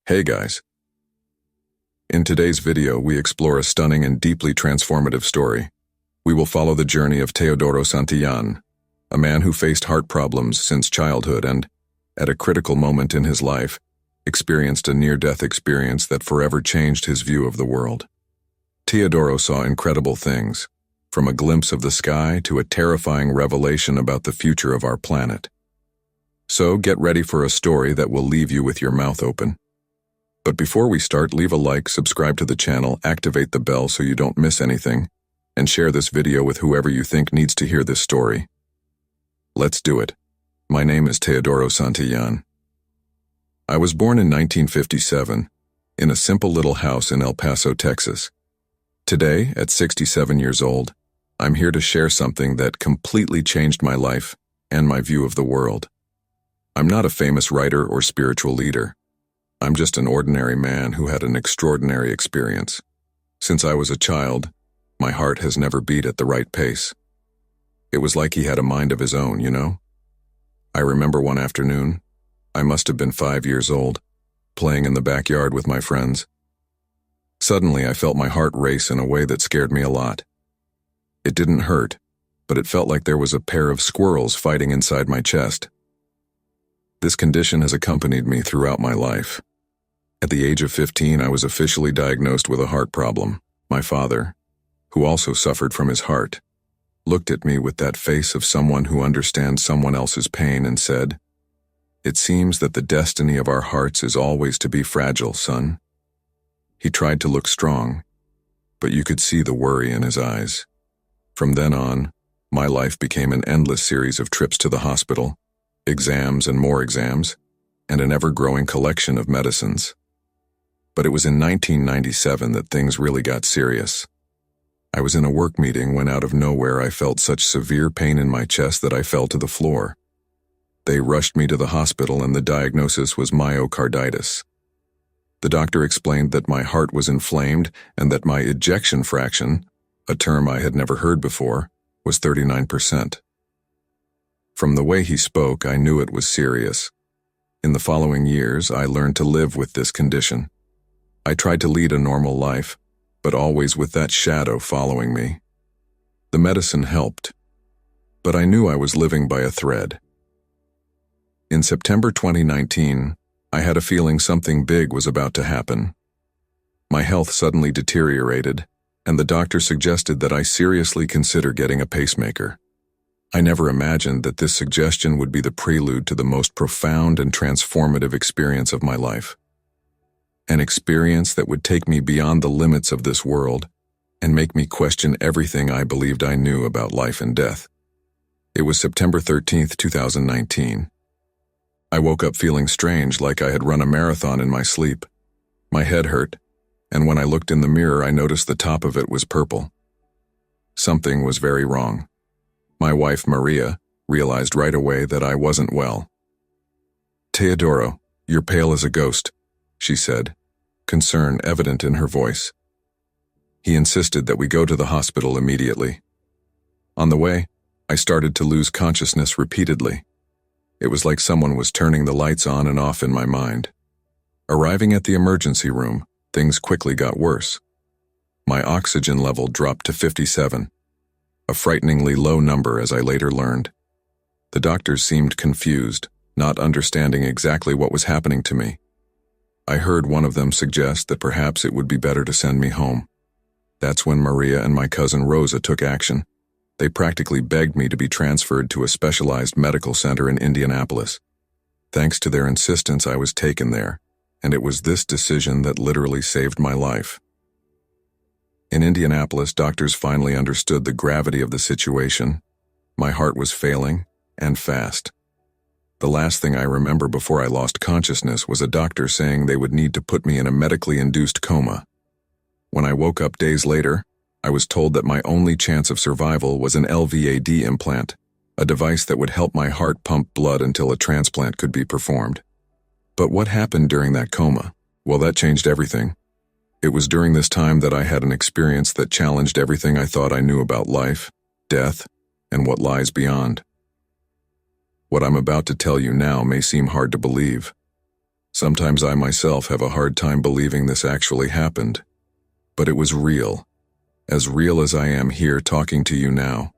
Hey guys. In today's video, we explore a stunning and deeply transformative story. We will follow the journey of Teodoro Santillan, a man who faced heart problems since childhood and, at a critical moment in his life, experienced a near-death experience that forever changed his view of the world. Teodoro saw incredible things, from a glimpse of the sky to a terrifying revelation about the future of our planet. So get ready for a story that will leave you with your mouth open. But before we start, leave a like, subscribe to the channel, activate the bell so you don't miss anything, and share this video with whoever you think needs to hear this story. Let's do it. My name is Teodoro Santillan. I was born in 1957, in a simple little house in El Paso, Texas. Today, at 67 years old, I'm here to share something that completely changed my life and my view of the world. I'm not a famous writer or spiritual leader. I'm just an ordinary man who had an extraordinary experience. Since I was a child, my heart has never beat at the right pace. It was like he had a mind of his own, you know? I remember one afternoon, I must have been 5 years old, playing in the backyard with my friends. Suddenly, I felt my heart race in a way that scared me a lot. It didn't hurt, but it felt like there was a pair of squirrels fighting inside my chest. This condition has accompanied me throughout my life. At the age of 15, I was officially diagnosed with a heart problem. My father, who also suffered from his heart, looked at me with that face of someone who understands someone else's pain and said, "It seems that the destiny of our hearts is always to be fragile, son." He tried to look strong, but you could see the worry in his eyes. From then on, my life became an endless series of trips to the hospital, exams and more exams, and an ever-growing collection of medicines. But it was in 1997 that things really got serious. I was in a work meeting when out of nowhere I felt such severe pain in my chest that I fell to the floor. They rushed me to the hospital and the diagnosis was myocarditis. The doctor explained that my heart was inflamed and that my ejection fraction, a term I had never heard before, was 39%. From the way he spoke, I knew it was serious. In the following years, I learned to live with this condition. I tried to lead a normal life, but always with that shadow following me. The medicine helped, but I knew I was living by a thread. In September 2019, I had a feeling something big was about to happen. My health suddenly deteriorated, and the doctor suggested that I seriously consider getting a pacemaker. I never imagined that this suggestion would be the prelude to the most profound and transformative experience of my life. An experience that would take me beyond the limits of this world and make me question everything I believed I knew about life and death. It was September 13th, 2019. I woke up feeling strange, like I had run a marathon in my sleep. My head hurt, and when I looked in the mirror, I noticed the top of it was purple. Something was very wrong. My wife, Maria, realized right away that I wasn't well. "Teodoro, you're pale as a ghost," she said, concern evident in her voice. He insisted that we go to the hospital immediately. On the way, I started to lose consciousness repeatedly. It was like someone was turning the lights on and off in my mind. Arriving at the emergency room, things quickly got worse. My oxygen level dropped to 57, a frighteningly low number as I later learned. The doctors seemed confused, not understanding exactly what was happening to me. I heard one of them suggest that perhaps it would be better to send me home. That's when Maria and my cousin Rosa took action. They practically begged me to be transferred to a specialized medical center in Indianapolis. Thanks to their insistence, I was taken there, and it was this decision that literally saved my life. In Indianapolis, doctors finally understood the gravity of the situation. My heart was failing, and fast. The last thing I remember before I lost consciousness was a doctor saying they would need to put me in a medically induced coma. When I woke up days later, I was told that my only chance of survival was an LVAD implant, a device that would help my heart pump blood until a transplant could be performed. But what happened during that coma? Well, that changed everything. It was during this time that I had an experience that challenged everything I thought I knew about life, death, and what lies beyond. What I'm about to tell you now may seem hard to believe. Sometimes I myself have a hard time believing this actually happened, but it was real as I am here talking to you now.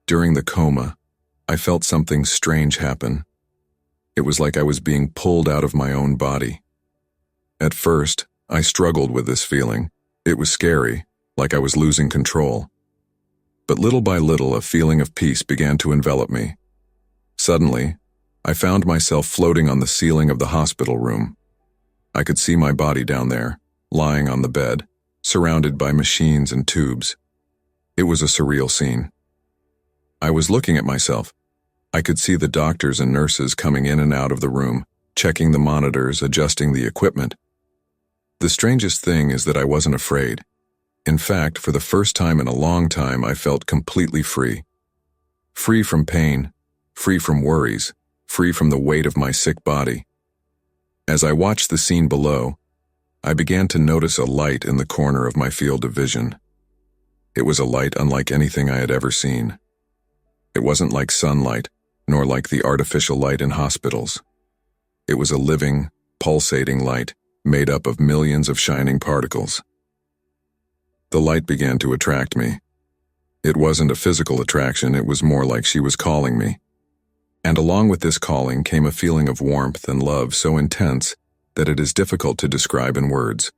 During the coma, I felt something strange happen. It was like I was being pulled out of my own body. At first, I struggled with this feeling. It was scary, like I was losing control. But little by little, a feeling of peace began to envelop me. Suddenly, I found myself floating on the ceiling of the hospital room. I could see my body down there, lying on the bed, surrounded by machines and tubes. It was a surreal scene. I was looking at myself. I could see the doctors and nurses coming in and out of the room, checking the monitors, adjusting the equipment. The strangest thing is that I wasn't afraid. In fact, for the first time in a long time, I felt completely free. Free from pain, free from worries, free from the weight of my sick body. As I watched the scene below, I began to notice a light in the corner of my field of vision. It was a light unlike anything I had ever seen. It wasn't like sunlight, nor like the artificial light in hospitals. It was a living, pulsating light made up of millions of shining particles. The light began to attract me. It wasn't a physical attraction, it was more like she was calling me. And along with this calling came a feeling of warmth and love so intense that it is difficult to describe in words.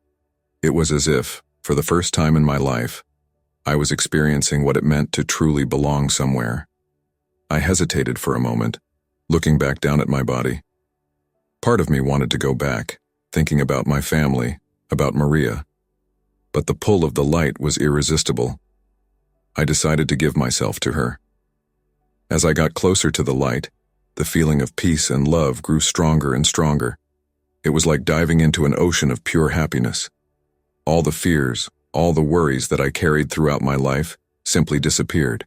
It was as if, for the first time in my life, I was experiencing what it meant to truly belong somewhere. I hesitated for a moment, looking back down at my body. Part of me wanted to go back, thinking about my family, about Maria. But the pull of the light was irresistible. I decided to give myself to her. As I got closer to the light, the feeling of peace and love grew stronger and stronger. It was like diving into an ocean of pure happiness. All the fears, all the worries that I carried throughout my life simply disappeared.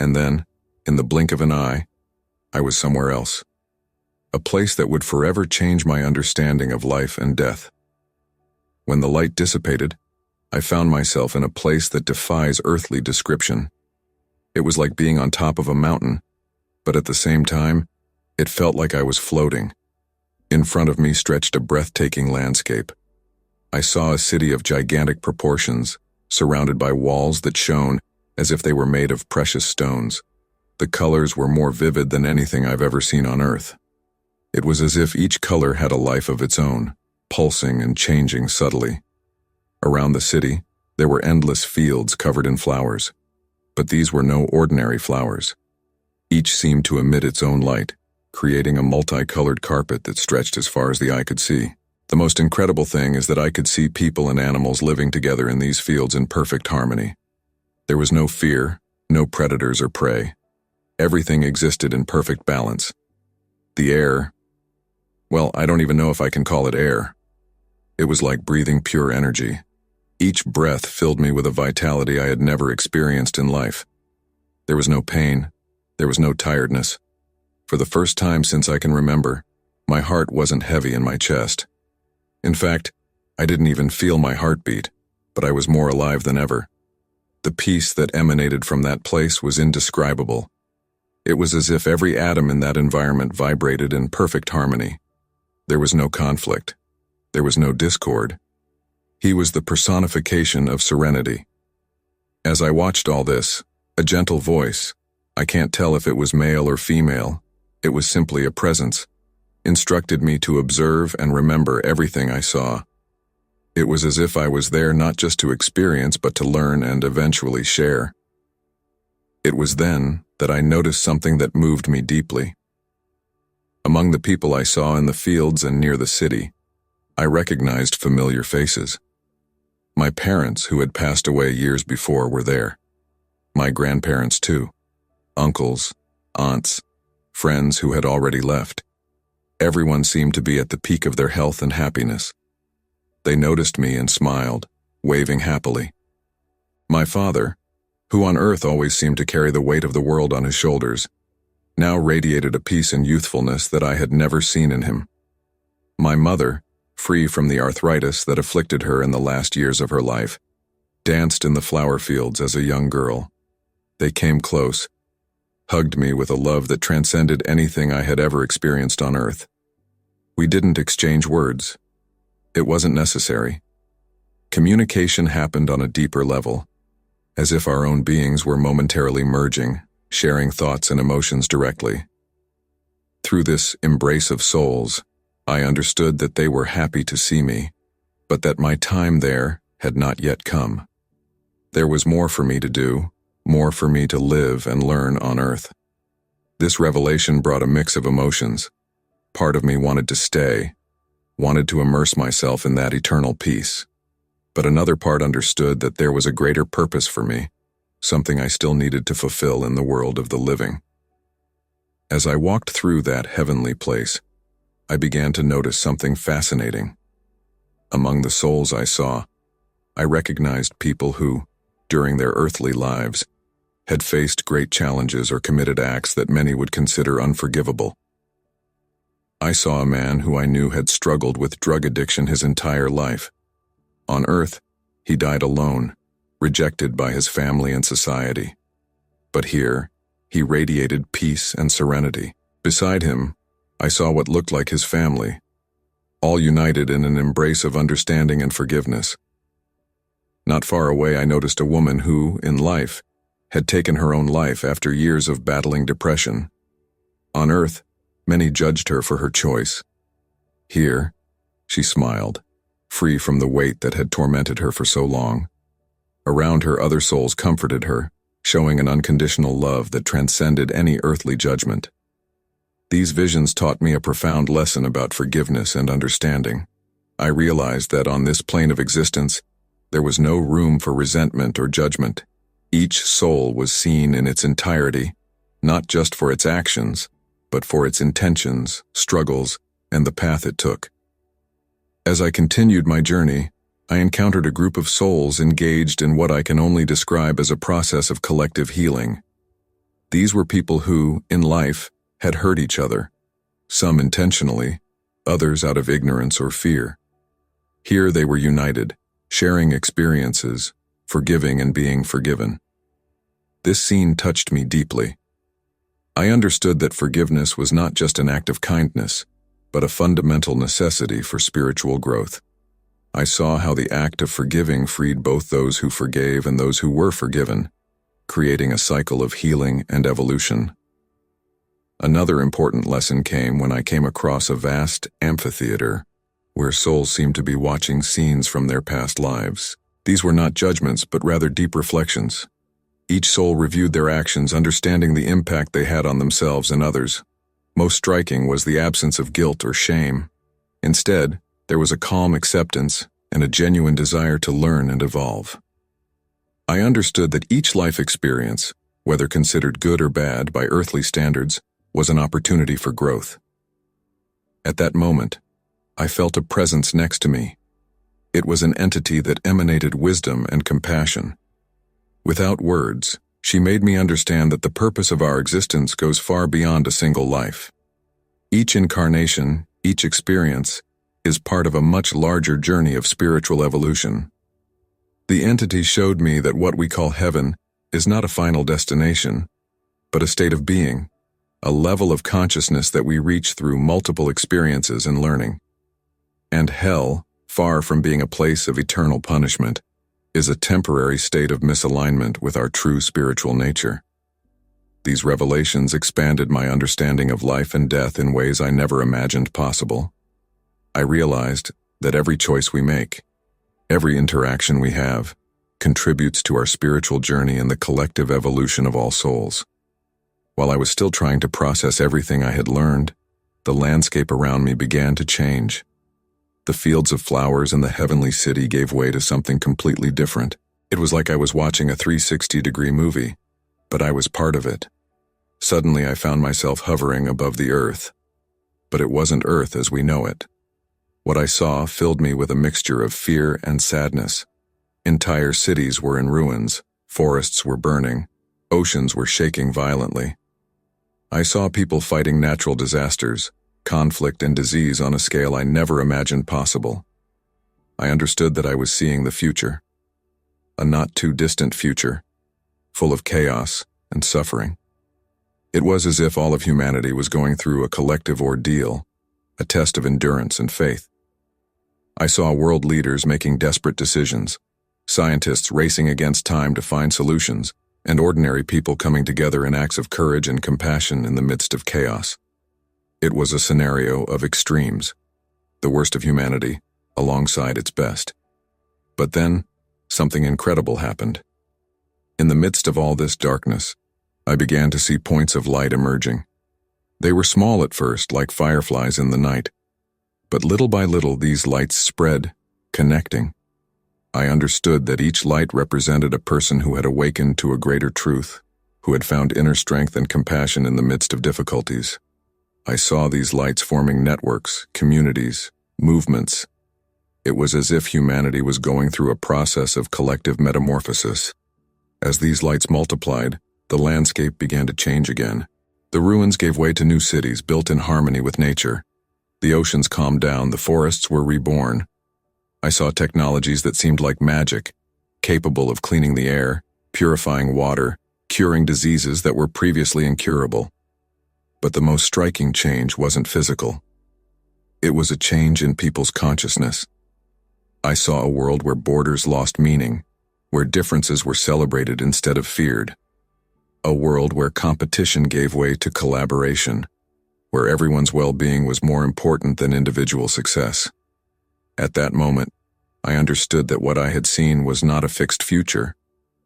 And then, in the blink of an eye, I was somewhere else. A place that would forever change my understanding of life and death. When the light dissipated, I found myself in a place that defies earthly description. It was like being on top of a mountain, but at the same time, it felt like I was floating. In front of me stretched a breathtaking landscape. I saw a city of gigantic proportions, surrounded by walls that shone as if they were made of precious stones. The colors were more vivid than anything I've ever seen on Earth. It was as if each color had a life of its own, pulsing and changing subtly. Around the city, there were endless fields covered in flowers. But these were no ordinary flowers. Each seemed to emit its own light, creating a multicolored carpet that stretched as far as the eye could see. The most incredible thing is that I could see people and animals living together in these fields in perfect harmony. There was no fear, no predators or prey. Everything existed in perfect balance. The air, well, I don't even know if I can call it air. It was like breathing pure energy. Each breath filled me with a vitality I had never experienced in life. There was no pain. There was no tiredness. For the first time since I can remember, my heart wasn't heavy in my chest. In fact, I didn't even feel my heartbeat, but I was more alive than ever. The peace that emanated from that place was indescribable. It was as if every atom in that environment vibrated in perfect harmony. There was no conflict. There was no discord. He was the personification of serenity. As I watched all this, a gentle voice, I can't tell if it was male or female, it was simply a presence, instructed me to observe and remember everything I saw. It was as if I was there not just to experience but to learn and eventually share. It was then that I noticed something that moved me deeply. Among the people I saw in the fields and near the city, I recognized familiar faces. My parents, who had passed away years before, were there. My grandparents, too. Uncles, aunts, friends who had already left. Everyone seemed to be at the peak of their health and happiness. They noticed me and smiled, waving happily. My father, who on earth always seemed to carry the weight of the world on his shoulders, now radiated a peace and youthfulness that I had never seen in him. My mother, free from the arthritis that afflicted her in the last years of her life, danced in the flower fields as a young girl. They came close, hugged me with a love that transcended anything I had ever experienced on earth. We didn't exchange words. It wasn't necessary. Communication happened on a deeper level, as if our own beings were momentarily merging, sharing thoughts and emotions directly. Through this embrace of souls, I understood that they were happy to see me, but that my time there had not yet come. There was more for me to do, more for me to live and learn on Earth. This revelation brought a mix of emotions. Part of me wanted to stay, wanted to immerse myself in that eternal peace. But another part understood that there was a greater purpose for me, something I still needed to fulfill in the world of the living. As I walked through that heavenly place, I began to notice something fascinating. Among the souls I saw, I recognized people who, during their earthly lives, had faced great challenges or committed acts that many would consider unforgivable. I saw a man who I knew had struggled with drug addiction his entire life. On Earth, he died alone, rejected by his family and society. But here, he radiated peace and serenity. Beside him, I saw what looked like his family, all united in an embrace of understanding and forgiveness. Not far away, I noticed a woman who, in life, had taken her own life after years of battling depression. On Earth, many judged her for her choice. Here, she smiled, free from the weight that had tormented her for so long. Around her, other souls comforted her, showing an unconditional love that transcended any earthly judgment. These visions taught me a profound lesson about forgiveness and understanding. I realized that on this plane of existence, there was no room for resentment or judgment. Each soul was seen in its entirety, not just for its actions, but for its intentions, struggles, and the path it took. As I continued my journey, I encountered a group of souls engaged in what I can only describe as a process of collective healing. These were people who, in life, had hurt each other, some intentionally, others out of ignorance or fear. Here they were united, sharing experiences, forgiving and being forgiven. This scene touched me deeply. I understood that forgiveness was not just an act of kindness, but a fundamental necessity for spiritual growth. I saw how the act of forgiving freed both those who forgave and those who were forgiven, creating a cycle of healing and evolution. Another important lesson came when I came across a vast amphitheater where souls seemed to be watching scenes from their past lives. These were not judgments, but rather deep reflections. Each soul reviewed their actions, understanding the impact they had on themselves and others. Most striking was the absence of guilt or shame. Instead, there was a calm acceptance and a genuine desire to learn and evolve. I understood that each life experience, whether considered good or bad by earthly standards, was an opportunity for growth. At that moment, I felt a presence next to me. It was an entity that emanated wisdom and compassion. Without words, she made me understand that the purpose of our existence goes far beyond a single life. Each incarnation, each experience, is part of a much larger journey of spiritual evolution. The entity showed me that what we call heaven is not a final destination, but a state of being, a level of consciousness that we reach through multiple experiences and learning. And hell, far from being a place of eternal punishment, is a temporary state of misalignment with our true spiritual nature. These revelations expanded my understanding of life and death in ways I never imagined possible. I realized that every choice we make, every interaction we have, contributes to our spiritual journey and the collective evolution of all souls. While I was still trying to process everything I had learned, the landscape around me began to change. The fields of flowers in the heavenly city gave way to something completely different. It was like I was watching a 360-degree movie, but I was part of it. Suddenly I found myself hovering above the earth. But it wasn't Earth as we know it. What I saw filled me with a mixture of fear and sadness. Entire cities were in ruins, forests were burning, oceans were shaking violently. I saw people fighting natural disasters, conflict and disease on a scale I never imagined possible. I understood that I was seeing the future, a not too distant future, full of chaos and suffering. It was as if all of humanity was going through a collective ordeal, a test of endurance and faith. I saw world leaders making desperate decisions, scientists racing against time to find solutions, and ordinary people coming together in acts of courage and compassion in the midst of chaos. It was a scenario of extremes, the worst of humanity, alongside its best. But then, something incredible happened. In the midst of all this darkness, I began to see points of light emerging. They were small at first, like fireflies in the night, but little by little these lights spread, connecting. I understood that each light represented a person who had awakened to a greater truth, who had found inner strength and compassion in the midst of difficulties. I saw these lights forming networks, communities, movements. It was as if humanity was going through a process of collective metamorphosis. As these lights multiplied, the landscape began to change again. The ruins gave way to new cities built in harmony with nature. The oceans calmed down, the forests were reborn. I saw technologies that seemed like magic, capable of cleaning the air, purifying water, curing diseases that were previously incurable. But the most striking change wasn't physical. It was a change in people's consciousness. I saw a world where borders lost meaning, where differences were celebrated instead of feared. A world where competition gave way to collaboration, where everyone's well-being was more important than individual success. At that moment, I understood that what I had seen was not a fixed future,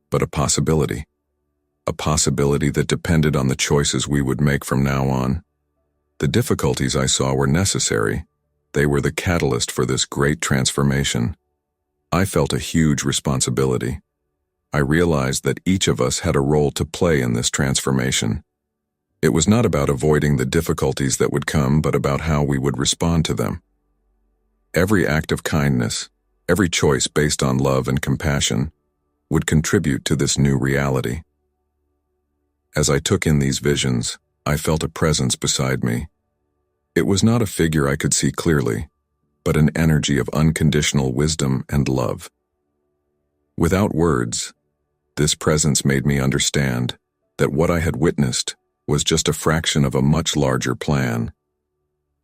but a possibility that depended on the choices we would make from now on. The difficulties I saw were necessary. They were the catalyst for this great transformation. I felt a huge responsibility. I realized that each of us had a role to play in this transformation. It was not about avoiding the difficulties that would come, but about how we would respond to them. Every act of kindness, every choice based on love and compassion, would contribute to this new reality. As I took in these visions, I felt a presence beside me. It was not a figure I could see clearly, but an energy of unconditional wisdom and love. Without words, this presence made me understand that what I had witnessed was just a fraction of a much larger plan.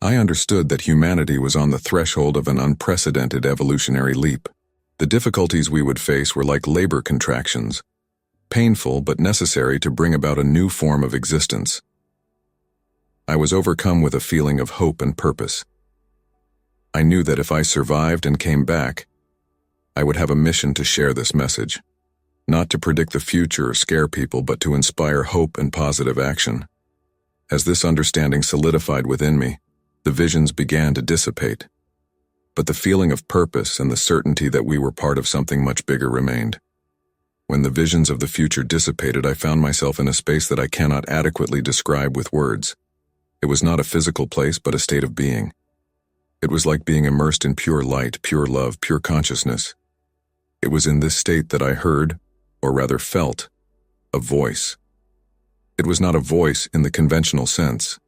I understood that humanity was on the threshold of an unprecedented evolutionary leap. The difficulties we would face were like labor contractions, painful but necessary to bring about a new form of existence. I was overcome with a feeling of hope and purpose. I knew that if I survived and came back, I would have a mission to share this message. Not to predict the future or scare people, but to inspire hope and positive action. As this understanding solidified within me, the visions began to dissipate. But the feeling of purpose and the certainty that we were part of something much bigger remained. When the visions of the future dissipated, I found myself in a space that I cannot adequately describe with words. It was not a physical place, but a state of being. It was like being immersed in pure light, pure love, pure consciousness. It was in this state that I heard, or rather felt, a voice. It was not a voice in the conventional sense.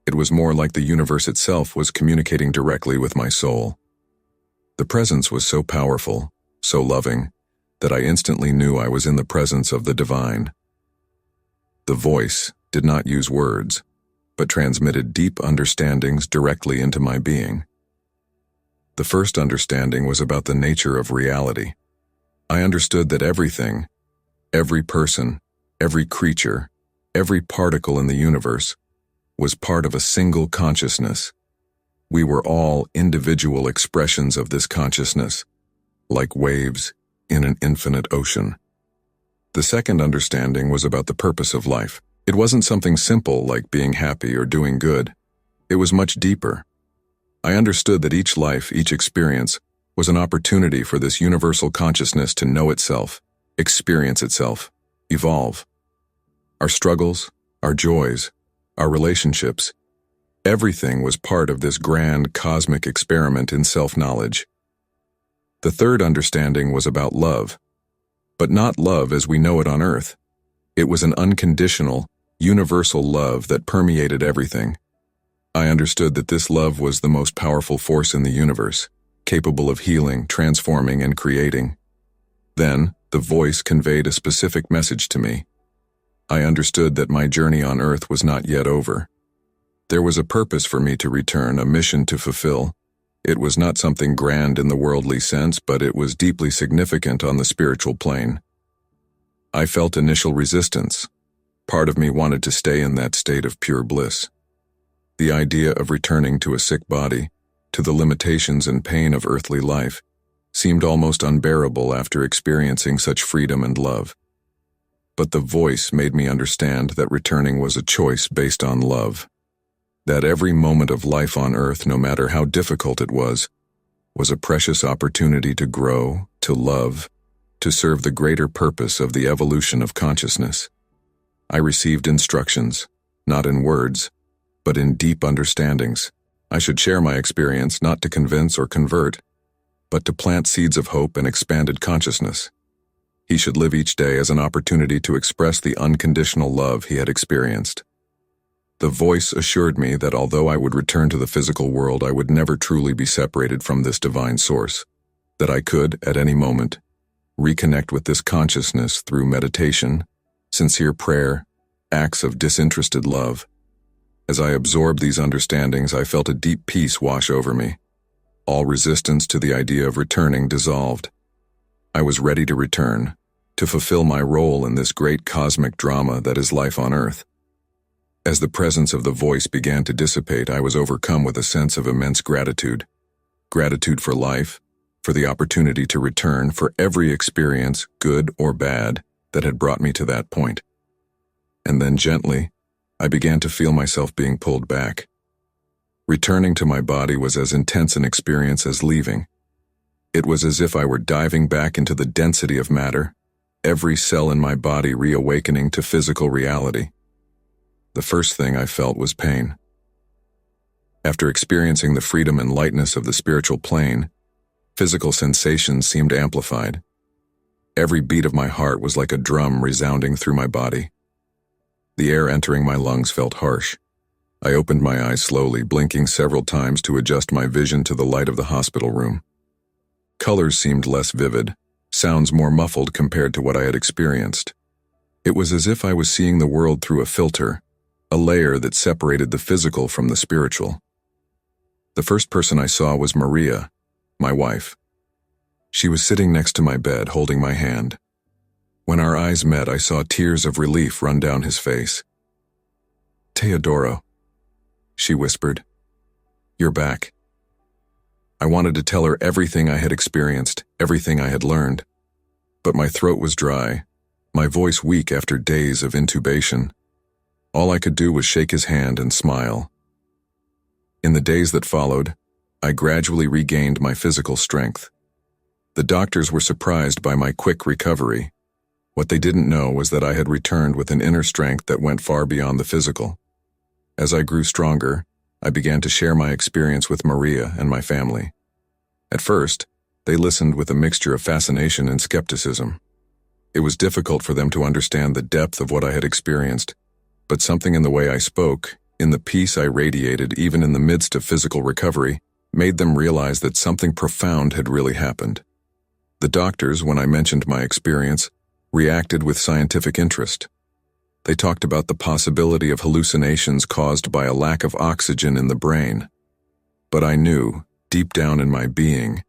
It was more like the universe itself was communicating directly with my soul. The presence was so powerful, so loving, that I instantly knew I was in the presence of the divine. The voice did not use words, but transmitted deep understandings directly into my being. The first understanding was about the nature of reality. I understood that everything, every person, every creature, every particle in the universe was part of a single consciousness. We were all individual expressions of this consciousness, like waves in an infinite ocean. The second understanding was about the purpose of life. It wasn't something simple like being happy or doing good. It was much deeper. I understood that each life, each experience, was an opportunity for this universal consciousness to know itself, experience itself, evolve. Our struggles, our joys, our relationships, everything was part of this grand cosmic experiment in self-knowledge. The third understanding was about love, but not love as we know it on earth. It was an unconditional, universal love that permeated everything. I understood that this love was the most powerful force in the universe, capable of healing, transforming, and creating. Then, the voice conveyed a specific message to me. I understood that my journey on earth was not yet over. There was a purpose for me to return, a mission to fulfill. It was not something grand in the worldly sense, but it was deeply significant on the spiritual plane. I felt initial resistance. Part of me wanted to stay in that state of pure bliss. The idea of returning to a sick body, to the limitations and pain of earthly life, seemed almost unbearable after experiencing such freedom and love. But the voice made me understand that returning was a choice based on love. That every moment of life on earth, no matter how difficult it was a precious opportunity to grow, to love, to serve the greater purpose of the evolution of consciousness. I received instructions, not in words, but in deep understandings. I should share my experience not to convince or convert, but to plant seeds of hope and expanded consciousness. He should live each day as an opportunity to express the unconditional love he had experienced. The voice assured me that although I would return to the physical world, I would never truly be separated from this divine source, that I could, at any moment, reconnect with this consciousness through meditation, sincere prayer, acts of disinterested love. As I absorbed these understandings, I felt a deep peace wash over me. All resistance to the idea of returning dissolved. I was ready to return, to fulfill my role in this great cosmic drama that is life on earth. As the presence of the voice began to dissipate, I was overcome with a sense of immense gratitude. Gratitude for life, for the opportunity to return, for every experience, good or bad, that had brought me to that point. And then gently, I began to feel myself being pulled back. Returning to my body was as intense an experience as leaving. It was as if I were diving back into the density of matter, every cell in my body reawakening to physical reality. The first thing I felt was pain. After experiencing the freedom and lightness of the spiritual plane, physical sensations seemed amplified. Every beat of my heart was like a drum resounding through my body. The air entering my lungs felt harsh. I opened my eyes slowly, blinking several times to adjust my vision to the light of the hospital room. Colors seemed less vivid, sounds more muffled compared to what I had experienced. It was as if I was seeing the world through a filter, a layer that separated the physical from the spiritual. The first person I saw was Maria, my wife. She was sitting next to my bed, holding my hand. When our eyes met, I saw tears of relief run down his face. "Teodoro," she whispered, "you're back." I wanted to tell her everything I had experienced, everything I had learned. But my throat was dry, my voice weak after days of intubation. All I could do was shake his hand and smile. In the days that followed, I gradually regained my physical strength. The doctors were surprised by my quick recovery. What they didn't know was that I had returned with an inner strength that went far beyond the physical. As I grew stronger, I began to share my experience with Maria and my family. At first, they listened with a mixture of fascination and skepticism. It was difficult for them to understand the depth of what I had experienced, but something in the way I spoke, in the peace I radiated even in the midst of physical recovery, made them realize that something profound had really happened. The doctors, when I mentioned my experience, reacted with scientific interest. They talked about the possibility of hallucinations caused by a lack of oxygen in the brain. But I knew, deep down in my being,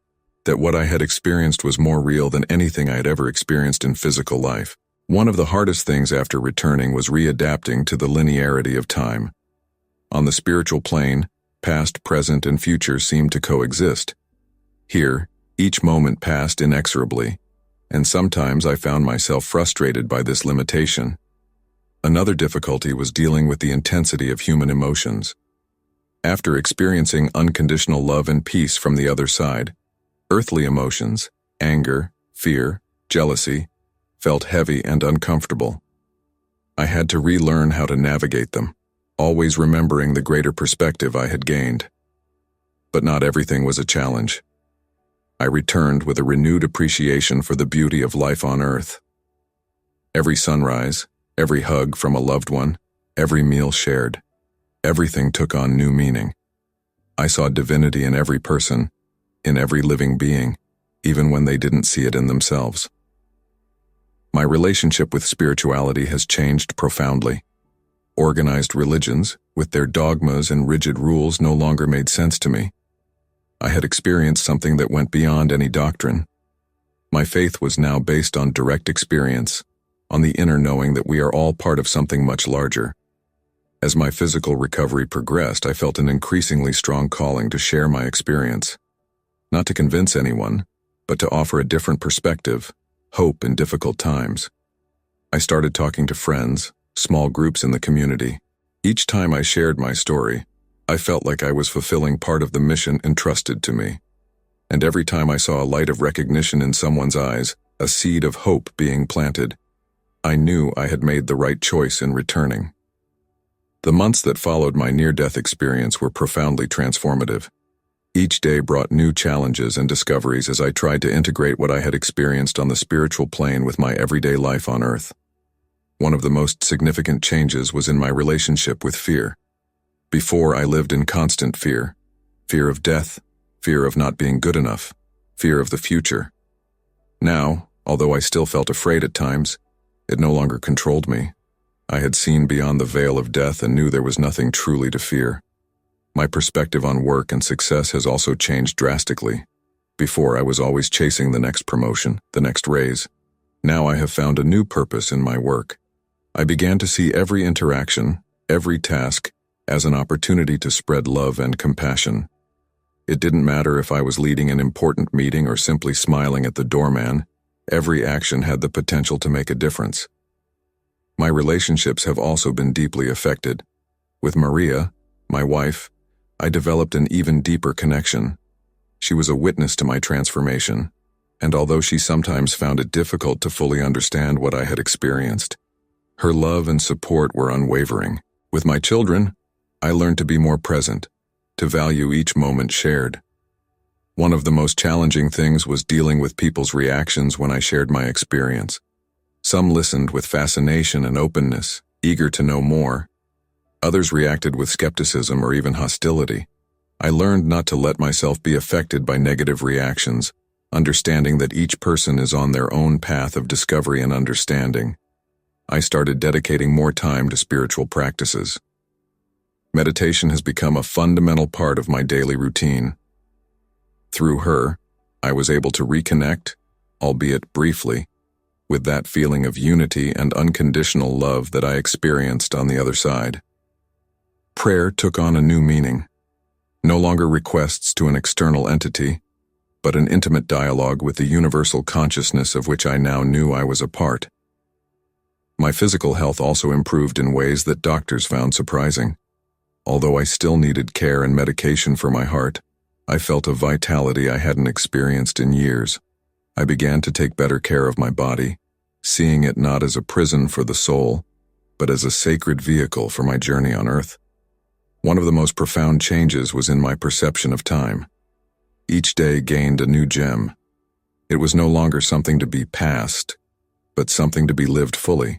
that what I had experienced was more real than anything I had ever experienced in physical life. One of the hardest things after returning was readapting to the linearity of time. On the spiritual plane, past, present, and future seemed to coexist. Here, each moment passed inexorably, and sometimes I found myself frustrated by this limitation. Another difficulty was dealing with the intensity of human emotions. After experiencing unconditional love and peace from the other side, earthly emotions, anger, fear, jealousy, felt heavy and uncomfortable. I had to relearn how to navigate them, always remembering the greater perspective I had gained. But not everything was a challenge. I returned with a renewed appreciation for the beauty of life on earth. Every sunrise, every hug from a loved one, every meal shared, everything took on new meaning. I saw divinity in every person, in every living being, even when they didn't see it in themselves. My relationship with spirituality has changed profoundly. Organized religions, with their dogmas and rigid rules, no longer made sense to me. I had experienced something that went beyond any doctrine. My faith was now based on direct experience, on the inner knowing that we are all part of something much larger. As my physical recovery progressed, I felt an increasingly strong calling to share my experience. Not to convince anyone, but to offer a different perspective, hope in difficult times. I started talking to friends, small groups in the community. Each time I shared my story, I felt like I was fulfilling part of the mission entrusted to me. And every time I saw a light of recognition in someone's eyes, a seed of hope being planted, I knew I had made the right choice in returning. The months that followed my near-death experience were profoundly transformative. Each day brought new challenges and discoveries as I tried to integrate what I had experienced on the spiritual plane with my everyday life on Earth. One of the most significant changes was in my relationship with fear. Before, I lived in constant fear. Fear of death, fear of not being good enough, fear of the future. Now, although I still felt afraid at times, it no longer controlled me. I had seen beyond the veil of death and knew there was nothing truly to fear. My perspective on work and success has also changed drastically. Before, I was always chasing the next promotion, the next raise. Now I have found a new purpose in my work. I began to see every interaction, every task, as an opportunity to spread love and compassion. It didn't matter if I was leading an important meeting or simply smiling at the doorman. Every action had the potential to make a difference. My relationships have also been deeply affected. With Maria, my wife, I developed an even deeper connection. She was a witness to my transformation, and although she sometimes found it difficult to fully understand what I had experienced, her love and support were unwavering. With my children, I learned to be more present, to value each moment shared. One of the most challenging things was dealing with people's reactions when I shared my experience. Some listened with fascination and openness, eager to know more. Others reacted with skepticism or even hostility. I learned not to let myself be affected by negative reactions, understanding that each person is on their own path of discovery and understanding. I started dedicating more time to spiritual practices. Meditation has become a fundamental part of my daily routine. Through her, I was able to reconnect, albeit briefly, with that feeling of unity and unconditional love that I experienced on the other side. Prayer took on a new meaning. No longer requests to an external entity, but an intimate dialogue with the universal consciousness of which I now knew I was a part. My physical health also improved in ways that doctors found surprising. Although I still needed care and medication for my heart, I felt a vitality I hadn't experienced in years. I began to take better care of my body, seeing it not as a prison for the soul, but as a sacred vehicle for my journey on Earth. One of the most profound changes was in my perception of time. Each day gained a new gem. It was no longer something to be passed, but something to be lived fully.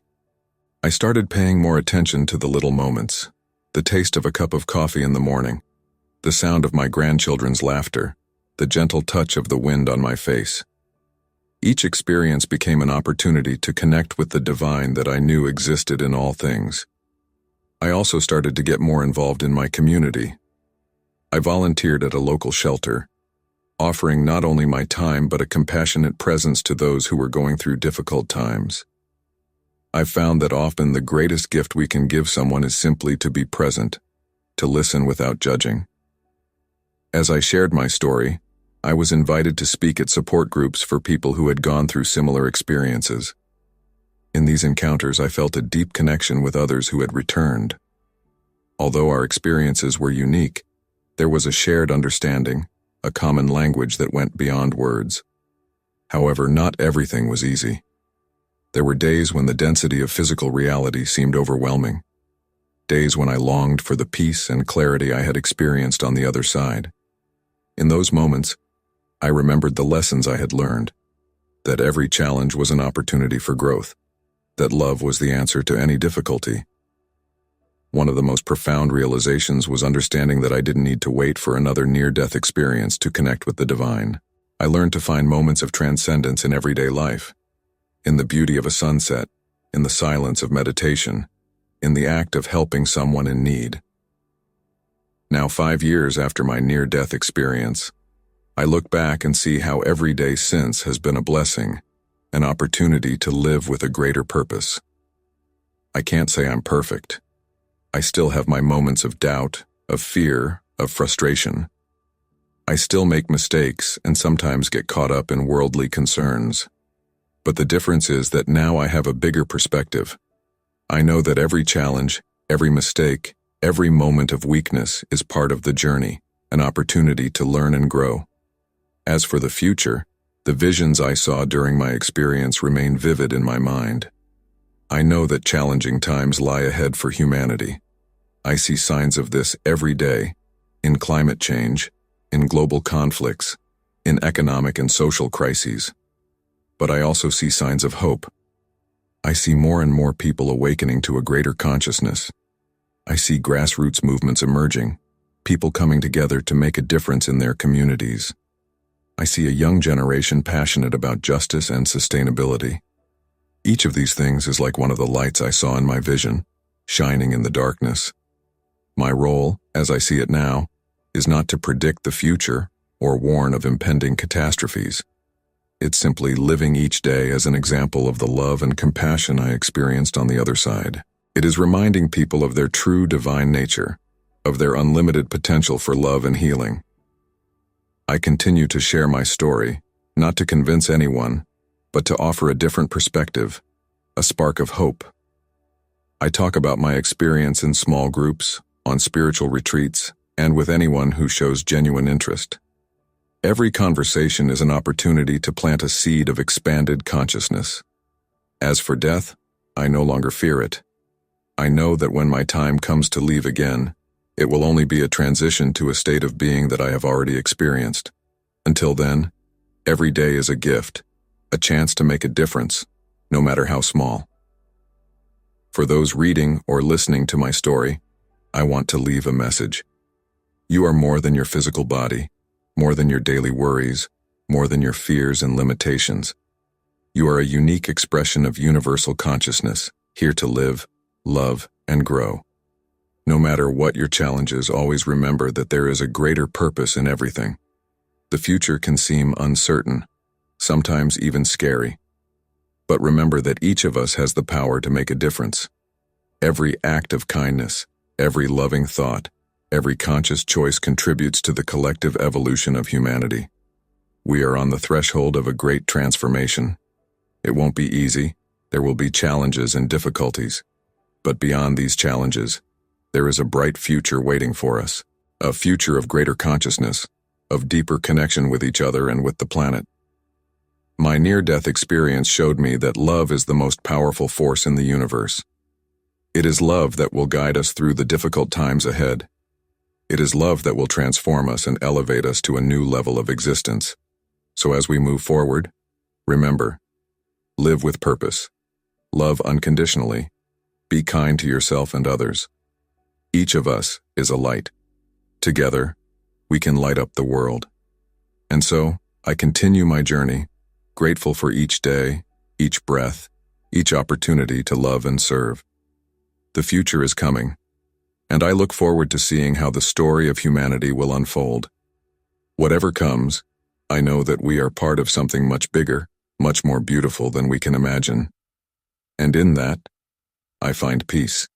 I started paying more attention to the little moments, the taste of a cup of coffee in the morning, the sound of my grandchildren's laughter, the gentle touch of the wind on my face. Each experience became an opportunity to connect with the divine that I knew existed in all things. I also started to get more involved in my community. I volunteered at a local shelter, offering not only my time but a compassionate presence to those who were going through difficult times. I've found that often the greatest gift we can give someone is simply to be present, to listen without judging. As I shared my story, I was invited to speak at support groups for people who had gone through similar experiences. In these encounters, I felt a deep connection with others who had returned. Although our experiences were unique, there was a shared understanding, a common language that went beyond words. However, not everything was easy. There were days when the density of physical reality seemed overwhelming. Days when I longed for the peace and clarity I had experienced on the other side. In those moments, I remembered the lessons I had learned, that every challenge was an opportunity for growth, that love was the answer to any difficulty. One of the most profound realizations was understanding that I didn't need to wait for another near-death experience to connect with the divine. I learned to find moments of transcendence in everyday life, in the beauty of a sunset, in the silence of meditation, in the act of helping someone in need. Now, 5 years after my near-death experience, I look back and see how every day since has been a blessing, an opportunity to live with a greater purpose. I can't say I'm perfect. I still have my moments of doubt, of fear, of frustration. I still make mistakes and sometimes get caught up in worldly concerns. But the difference is that now I have a bigger perspective. I know that every challenge, every mistake, every moment of weakness is part of the journey, an opportunity to learn and grow. As for the future, the visions I saw during my experience remain vivid in my mind. I know that challenging times lie ahead for humanity. I see signs of this every day, in climate change, in global conflicts, in economic and social crises. But I also see signs of hope. I see more and more people awakening to a greater consciousness. I see grassroots movements emerging, people coming together to make a difference in their communities. I see a young generation passionate about justice and sustainability. Each of these things is like one of the lights I saw in my vision, shining in the darkness. My role, as I see it now, is not to predict the future or warn of impending catastrophes. It's simply living each day as an example of the love and compassion I experienced on the other side. It is reminding people of their true divine nature, of their unlimited potential for love and healing. I continue to share my story, not to convince anyone, but to offer a different perspective, a spark of hope. I talk about my experience in small groups, on spiritual retreats, and with anyone who shows genuine interest. Every conversation is an opportunity to plant a seed of expanded consciousness. As for death, I no longer fear it. I know that when my time comes to leave again, it will only be a transition to a state of being that I have already experienced. Until then, every day is a gift, a chance to make a difference, no matter how small. For those reading or listening to my story, I want to leave a message. You are more than your physical body, more than your daily worries, more than your fears and limitations. You are a unique expression of universal consciousness, here to live, love, and grow. No matter what your challenges, always remember that there is a greater purpose in everything. The future can seem uncertain, sometimes even scary. But remember that each of us has the power to make a difference. Every act of kindness, every loving thought, every conscious choice contributes to the collective evolution of humanity. We are on the threshold of a great transformation. It won't be easy. There will be challenges and difficulties. But beyond these challenges, there is a bright future waiting for us. A future of greater consciousness, of deeper connection with each other and with the planet. My near-death experience showed me that love is the most powerful force in the universe. It is love that will guide us through the difficult times ahead. It is love that will transform us and elevate us to a new level of existence. So as we move forward, remember, live with purpose, love unconditionally, be kind to yourself and others. Each of us is a light. Together, we can light up the world. And so, I continue my journey, grateful for each day, each breath, each opportunity to love and serve. The future is coming, and I look forward to seeing how the story of humanity will unfold. Whatever comes, I know that we are part of something much bigger, much more beautiful than we can imagine. And in that, I find peace.